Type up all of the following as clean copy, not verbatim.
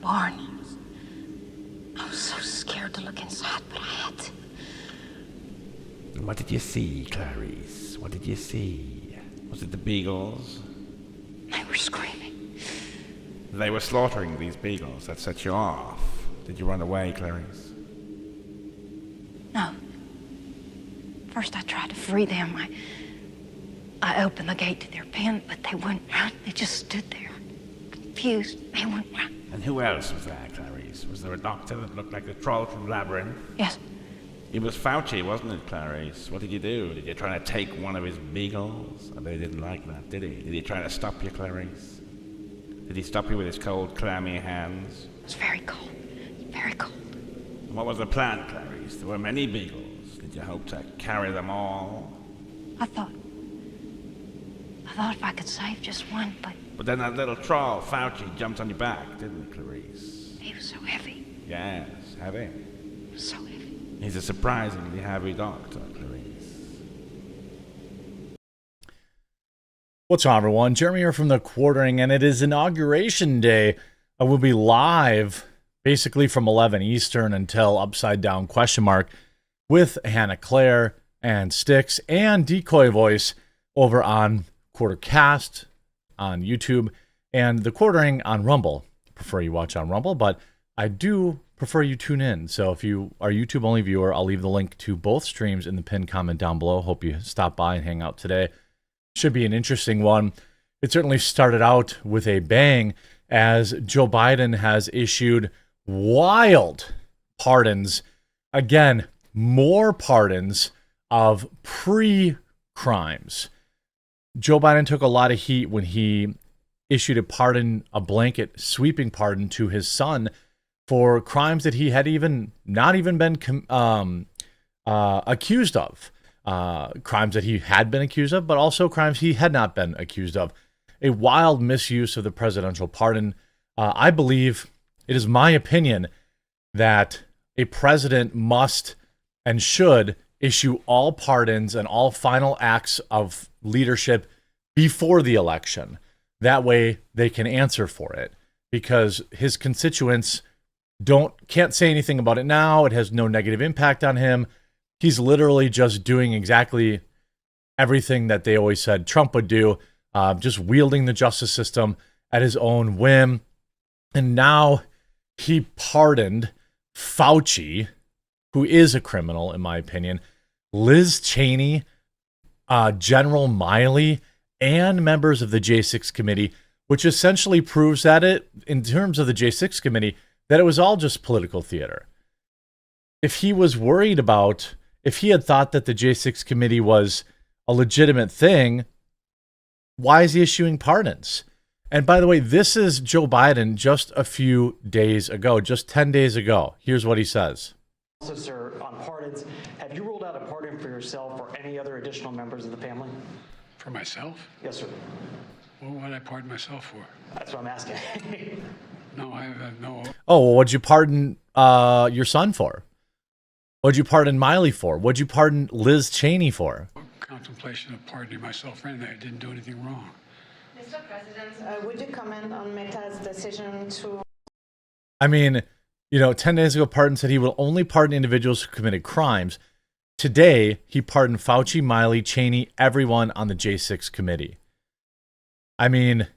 barn. I was so scared to look inside, but I had to. What did you see, Clarice? What did you see? Was it the beagles? They were screaming. They were slaughtering these beagles. That set you off. Did you run away, Clarice? No. First I tried to free them. I opened the gate to their pen, but they wouldn't run. They just stood there, confused. They wouldn't run. And who else was there, Clarice? Was there a doctor that looked like the troll from Labyrinth? Yes. It was Fauci, wasn't it, Clarice? What did you do? Did you try to take one of his beagles? I bet he didn't like that, did he? Did he try to stop you, Clarice? Did he stop you with his cold, clammy hands? It was very cold. Very cold. And what was the plan, Clarice? There were many beagles. Did you hope to carry them all? I thought if I could save just one, but... But then that little troll, Fauci, jumped on your back, didn't he, Clarice? He was so heavy. Yes, heavy. He was so heavy. He's a surprisingly heavy doctor, Clarice. What's on, everyone? Jeremy here from The Quartering, and it is Inauguration Day. I will be live basically from 11 Eastern until Upside Down ? With Hannah Claire and Styx and Decoy Voice over on Quartercast on YouTube and The Quartering on Rumble. Prefer you watch on Rumble, but I do prefer you tune in. So if you are a YouTube only viewer, I'll leave the link to both streams in the pinned comment down below. Hope you stop by and hang out today. Should be an interesting one. It certainly started out with a bang as Joe Biden has issued wild pardons. Again, more pardons of pre-crimes. Joe Biden took a lot of heat when he issued a pardon, a blanket sweeping pardon to his son for crimes that he had not even been accused of. Crimes that he had been accused of, but also crimes he had not been accused of. A wild misuse of the presidential pardon. I believe, it is my opinion, that a president must and should issue all pardons and all final acts of leadership before the election. That way they can answer for it, because his constituents can't say anything about it now. It has no negative impact on him. He's literally just doing exactly everything that they always said Trump would do, just wielding the justice system at his own whim. And now he pardoned Fauci, who is a criminal, in my opinion, Liz Cheney, General Miley, and members of the J6 committee, which essentially proves that in terms of the J6 committee, that it was all just political theater. If he was worried about, if he had thought that the J6 committee was a legitimate thing, why is he issuing pardons? And by the way, this is Joe Biden just a few days ago, just 10 days ago. Here's what he says. Also, sir, on pardons, have you ruled out a pardon for yourself or any other additional members of the family? For myself? Yes, sir. What would I pardon myself for? That's what I'm asking. No, I have no. Oh, well, what'd you pardon your son for? What'd you pardon Miley for? What'd you pardon Liz Cheney for? Contemplation of pardoning myself for anything. I didn't do anything wrong. Mr. President, would you comment on Meta's decision to... I mean, 10 days ago, Pardon said he will only pardon individuals who committed crimes. Today, he pardoned Fauci, Miley, Cheney, everyone on the J6 committee. I mean,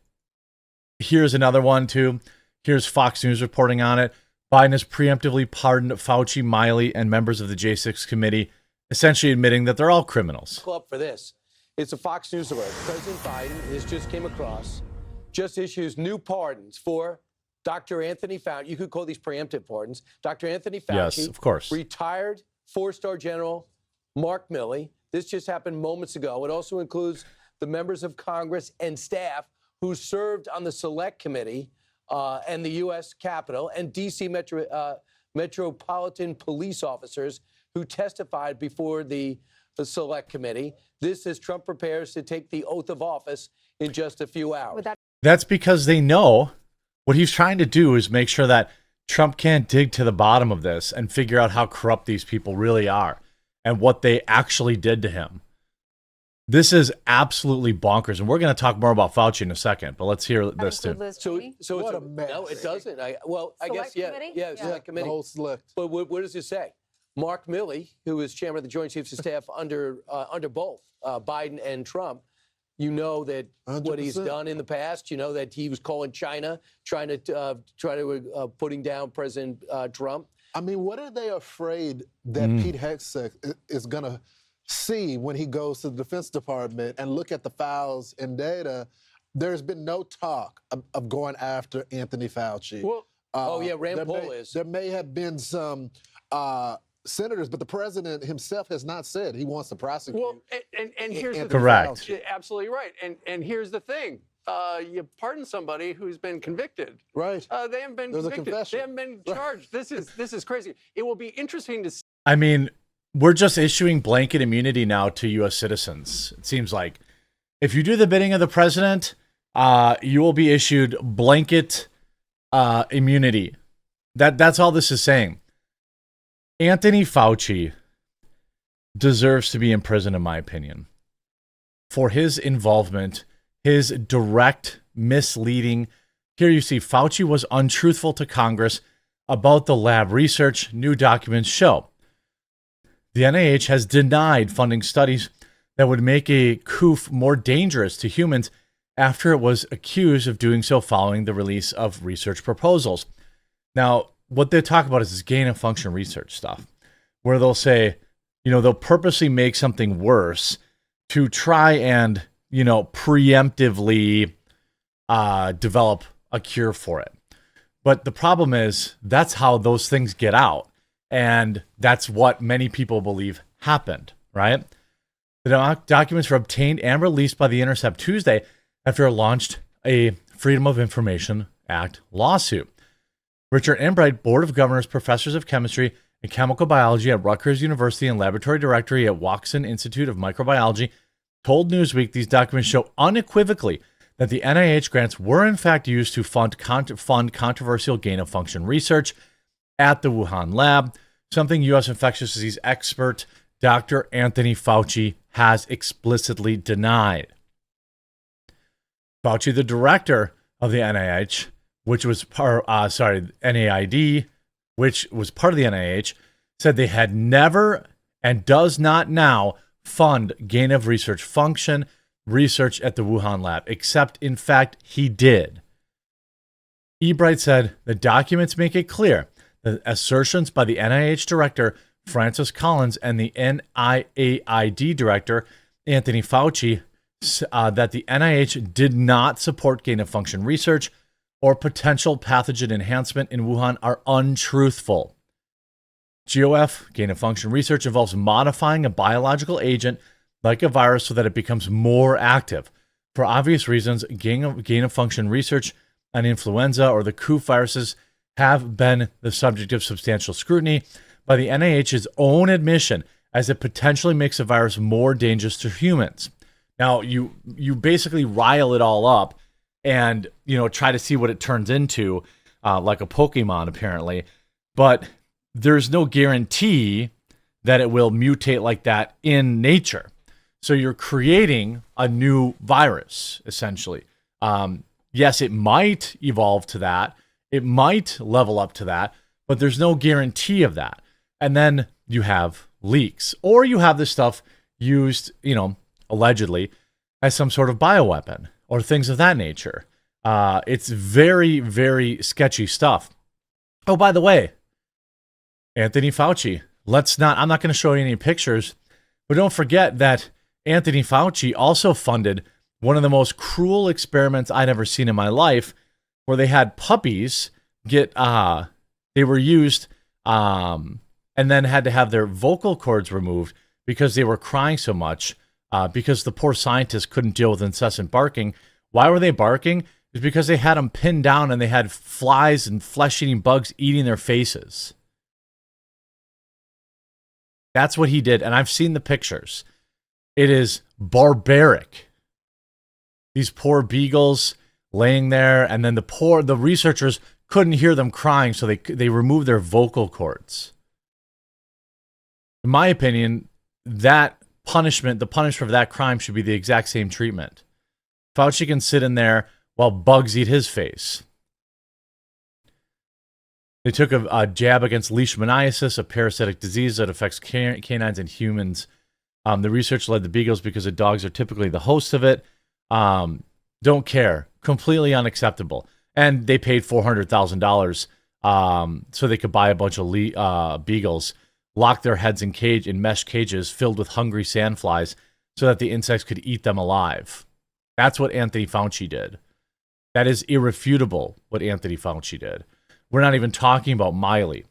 here's another one, too. Here's Fox News reporting on it. Biden has preemptively pardoned Fauci, Miley, and members of the J6 committee, essentially admitting that they're all criminals. Up for this. It's a Fox News alert. President Biden, this just came across, just issues new pardons for Dr. Anthony Fauci. You could call these preemptive pardons. Dr. Anthony Fauci. Yes, of course. Retired four-star General Mark Milley. This just happened moments ago. It also includes the members of Congress and staff who served on the Select Committee and the U.S. Capitol, and D.C. Metropolitan Police officers who testified before the Select Committee. This as Trump prepares to take the oath of office in just a few hours. That's because they know what he's trying to do is make sure that Trump can't dig to the bottom of this and figure out how corrupt these people really are and what they actually did to him. This is absolutely bonkers, and we're going to talk more about Fauci in a second. But let's hear this too. So it's What a mess. No, it doesn't. I guess, Select committee? yeah, select The committee. whole select. But what does it say? Mark Milley, who is chairman of the Joint Chiefs of Staff under both Biden and Trump, you know that what he's 100%. done in the past. You know that he was calling China, trying to putting down President Trump. I mean, what are they afraid that Pete Hegseth is going to see when he goes to the Defense Department and look at the files and data? There's been no talk of going after Anthony Fauci. Well, Rand Paul is. There may have been some senators, but the president himself has not said he wants to prosecute. Well, and here's the Correct. thing. Absolutely right. And here's the thing. You pardon somebody who's been convicted. Right. They haven't been There's a convicted. confession. They haven't been charged. This is crazy. It will be interesting to see. I mean, we're just issuing blanket immunity now to U.S. citizens. It seems like if you do the bidding of the president, you will be issued blanket immunity. That's all this is saying. Anthony Fauci deserves to be in prison, in my opinion, for his involvement, his direct misleading. Here you see Fauci was untruthful to Congress about the lab research, new documents show. The NIH has denied funding studies that would make a coof more dangerous to humans after it was accused of doing so following the release of research proposals. Now, what they talk about is this gain of function research stuff, where they'll say, they'll purposely make something worse to try and, preemptively develop a cure for it. But the problem is that's how those things get out. And that's what many people believe happened, right? The documents were obtained and released by The Intercept Tuesday after it launched a Freedom of Information Act lawsuit. Richard Enbright, Board of Governors, Professors of Chemistry and Chemical Biology at Rutgers University and Laboratory Director at Watson Institute of Microbiology, told Newsweek these documents show unequivocally that the NIH grants were in fact used to fund controversial gain-of-function research at the Wuhan lab, something U.S. infectious disease expert Dr. Anthony Fauci has explicitly denied. Fauci, the director of the NIH, which was NIAID, which was part of the NIH, said they had never and does not now fund gain of research function research at the Wuhan lab, except in fact he did. Ebright said the documents make it clear that assertions by the NIH director Francis Collins and the NIAID director Anthony Fauci that the NIH did not support gain of function research or potential pathogen enhancement in Wuhan are untruthful. GOF, gain of function research, involves modifying a biological agent like a virus so that it becomes more active. For obvious reasons, gain of function research on influenza or the COOF viruses have been the subject of substantial scrutiny by the NIH's own admission, as it potentially makes the virus more dangerous to humans. Now, you basically rile it all up and try to see what it turns into, like a Pokemon apparently, but there's no guarantee that it will mutate like that in nature. So you're creating a new virus, essentially. Yes, it might evolve to that. It might level up to that, but there's no guarantee of that. And then you have leaks, or you have this stuff used, allegedly as some sort of bioweapon or things of that nature. It's very, very sketchy stuff. Oh, by the way, Anthony Fauci, I'm not going to show you any pictures, but don't forget that Anthony Fauci also funded one of the most cruel experiments I'd ever seen in my life, where they had puppies they were used, and then had to have their vocal cords removed because they were crying so much, because the poor scientists couldn't deal with incessant barking. Why were they barking? It's because they had them pinned down and they had flies and flesh-eating bugs eating their faces. That's what he did, and I've seen the pictures. It is barbaric. These poor beagles laying there, and then the researchers couldn't hear them crying, so they removed their vocal cords. In my opinion, that punishment, the punishment for that crime should be the exact same treatment. Fauci can sit in there while bugs eat his face. They took a jab against leishmaniasis, a parasitic disease that affects canines and humans. The research led to beagles because the dogs are typically the host of it. Don't care. Completely unacceptable. And they paid $400,000 so they could buy a bunch of beagles, lock their heads in mesh cages filled with hungry sandflies so that the insects could eat them alive. That's what Anthony Fauci did. That is irrefutable what Anthony Fauci did. We're not even talking about Miley,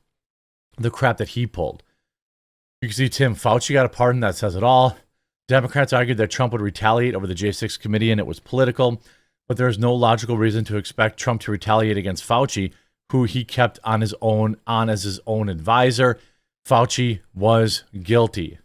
the crap that he pulled. You can see Tim Fauci got a pardon. That says it all. Democrats argued that Trump would retaliate over the J6 committee and it was political, but there is no logical reason to expect Trump to retaliate against Fauci, who he kept on as his own advisor. Fauci was guilty.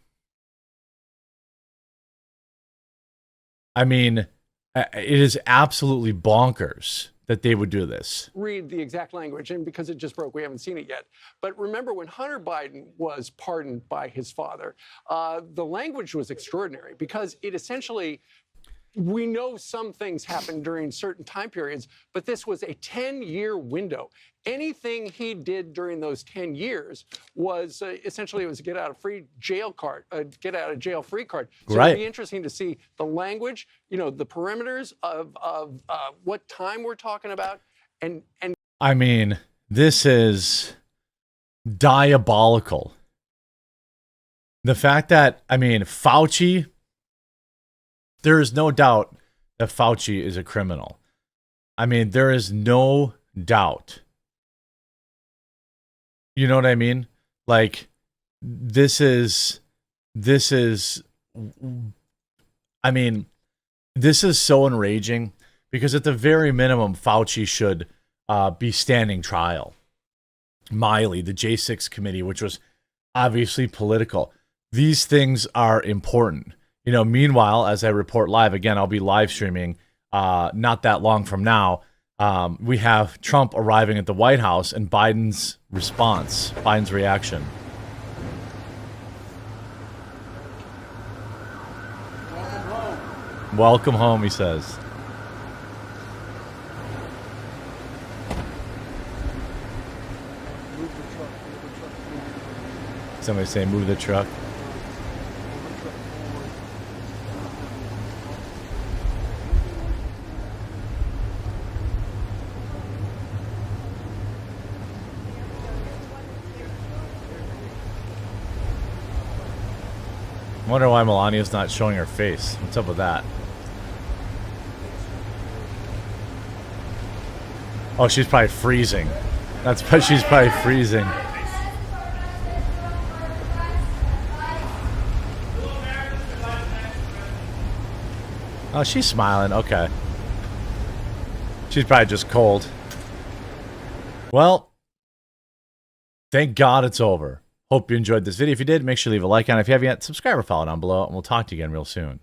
I mean, it is absolutely bonkers that they would do this. Read the exact language, and because it just broke, we haven't seen it yet. But remember when Hunter Biden was pardoned by his father, the language was extraordinary because it essentially, we know some things happened during certain time periods, but this was a 10-year window. Anything he did during those 10 years was essentially it was a get out of jail free card. So right. It'd be interesting to see the language, the perimeters of what time we're talking about, and I mean, this is diabolical. The fact that Fauci, there is no doubt that Fauci is a criminal. There is no doubt. You know what I mean? Like, this is so enraging because at the very minimum, Fauci should be standing trial. Miley, the J6 committee, which was obviously political. These things are important. Meanwhile, as I report live, again, I'll be live streaming not that long from now. We have Trump arriving at the White House and Biden's response, Biden's reaction. Welcome home, he says. Somebody say, move the truck. I wonder why Melania's not showing her face. What's up with that? Oh, she's probably freezing. She's probably freezing. Oh, she's smiling. Okay. She's probably just cold. Well, thank God it's over. Hope you enjoyed this video. If you did, make sure to leave a like on it. If you haven't yet, subscribe or follow down below, and we'll talk to you again real soon.